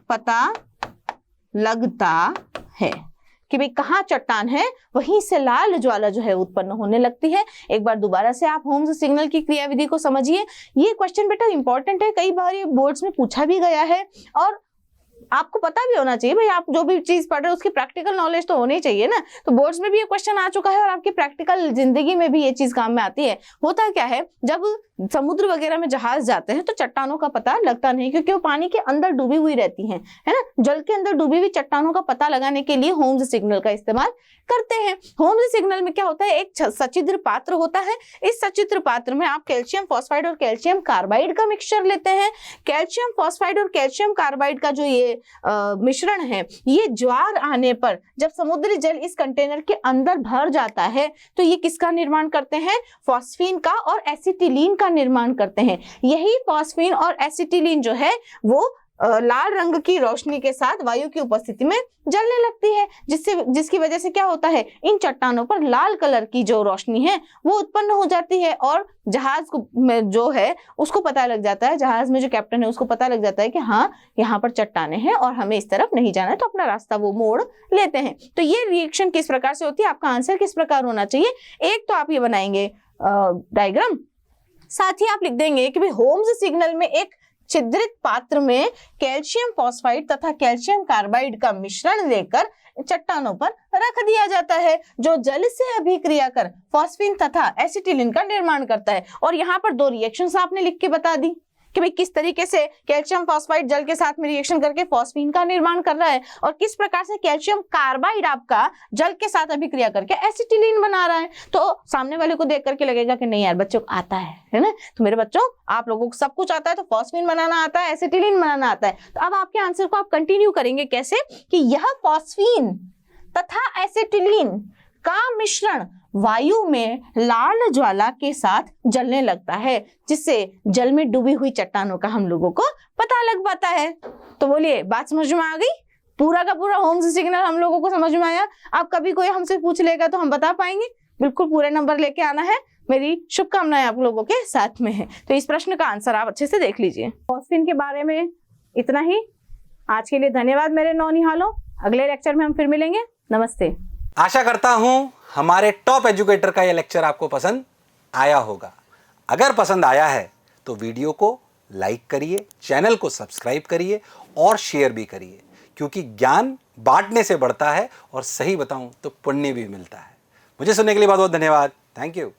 पता लगता है कि भाई कहाँ चट्टान है, वहीं से लाल ज्वाला जो है उत्पन्न होने लगती है। एक बार दोबारा से आप होम्स सिग्नल की क्रियाविधि को समझिए। ये क्वेश्चन बेटा इंपॉर्टेंट है, कई बार ये बोर्ड्स में पूछा भी गया है और आपको पता भी होना चाहिए भाई, आप जो भी चीज पढ़ रहे हो उसकी प्रैक्टिकल नॉलेज तो होनी चाहिए ना। तो बोर्ड्स में भी ये क्वेश्चन आ चुका है और आपकी प्रैक्टिकल जिंदगी में भी ये चीज काम में आती है। होता क्या है, जब समुद्र वगैरह में जहाज जाते हैं तो चट्टानों का पता लगता नहीं, क्योंकि वो पानी के अंदर डूबी हुई रहती हैं, है ना। जल के अंदर डूबी हुई चट्टानों का पता लगाने के लिए होम्स सिग्नल का इस्तेमाल करते हैं। होम्स सिग्नल में क्या होता है, एक सचिद्र पात्र होता है। इस सचिद्र पात्र में आप कैल्शियम फॉस्फाइड और कैल्शियम कार्बाइड का मिक्सचर लेते हैं। कैल्शियम फॉस्फाइड और कैल्शियम कार्बाइड का जो ये मिश्रण है, ये ज्वार आने पर जब समुद्री जल इस कंटेनर के अंदर भर जाता है तो ये किसका निर्माण करते हैं, फॉस्फीन का और एसिटिलीन का निर्माण करते हैं। यही फॉस्फीन और एसिटिलीन जो है वो लाल रंग की रोशनी के साथ वायु की उपस्थिति में जलने लगती है, जिसकी वजह से क्या होता है, इन चट्टानों पर लाल कलर की जो रोशनी है वो उत्पन्न हो जाती है और जहाज में जो है उसको पता लग जाता है, जहाज में जो कैप्टन है उसको पता लग जाता है कि हाँ यहाँ पर चट्टाने हैं और हमें इस तरफ नहीं जाना है, तो अपना रास्ता वो मोड़ लेते हैं। तो ये रिएक्शन किस प्रकार से होती है, आपका आंसर किस प्रकार होना चाहिए। एक तो आप ये बनाएंगे डायग्राम, साथ ही आप लिख देंगे कि भाई होम्स सिग्नल में एक छिद्रित पात्र में कैल्शियम फॉस्फाइड तथा कैल्शियम कार्बाइड का मिश्रण लेकर चट्टानों पर रख दिया जाता है, जो जल से अभिक्रिया कर फॉस्फीन तथा एसिटिलीन का निर्माण करता है। और यहाँ पर दो रिएक्शंस आपने लिख के बता दी कि भाई किस तरीके से कैल्शियम फॉस्फाइड जल के साथ में रिएक्शन करके फॉस्फीन का निर्माण कर रहा है और किस प्रकार से कैल्शियम कार्बाइड आपका जल के साथ अभिक्रिया करके एसिटिलीन बना रहा है। तो सामने वाले को देख करके लगेगा कि नहीं यार बच्चों को आता है ना। तो मेरे बच्चों आप लोगों को सब कुछ आता है, तो फॉस्फीन बनाना आता है, एसिटिलीन बनाना आता है। तो अब आपके आंसर को आप कंटिन्यू करेंगे कैसे कि यह फॉस्फीन तथा एसिटिलीन का मिश्रण वायु में लाल ज्वाला के साथ जलने लगता है, जिससे जल में डूबी हुई चट्टानों का हम लोगों को पता लग पाता है। तो बोलिए बात समझ में आ गई, पूरा का पूरा होम्स सिग्नल हम लोगों को समझ में आया। अब कभी कोई हमसे पूछ लेगा तो हम बता पाएंगे, बिल्कुल पूरे नंबर लेके आना है। मेरी शुभकामनाएं आप लोगों के साथ में है। तो इस प्रश्न का आंसर आप अच्छे से देख लीजिए। फॉस्फीन के बारे में इतना ही आज के लिए। धन्यवाद मेरे नौनिहालों, अगले लेक्चर में हम फिर मिलेंगे। नमस्ते। आशा करता हूं हमारे टॉप एजुकेटर का यह लेक्चर आपको पसंद आया होगा। अगर पसंद आया है तो वीडियो को लाइक करिए, चैनल को सब्सक्राइब करिए और शेयर भी करिए, क्योंकि ज्ञान बांटने से बढ़ता है और सही बताऊं तो पुण्य भी मिलता है। मुझे सुनने के लिए बहुत बहुत धन्यवाद। Thank you.